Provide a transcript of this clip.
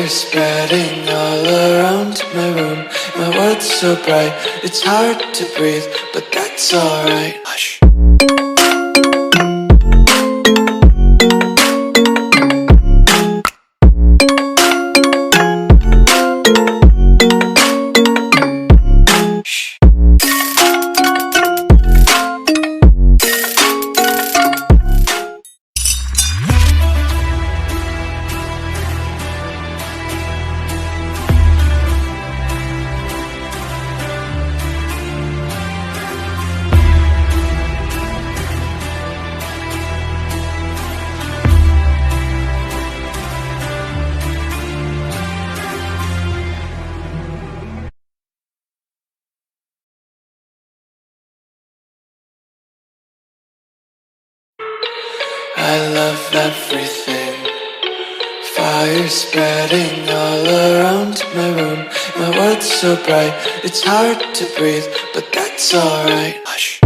Fire spreading all around my room. My world's so bright, it's hard to breathe, but that's alright. Hush. I love everything. Fire spreading all around my room. My world's so bright, it's hard to breathe, but that's alright. Hush.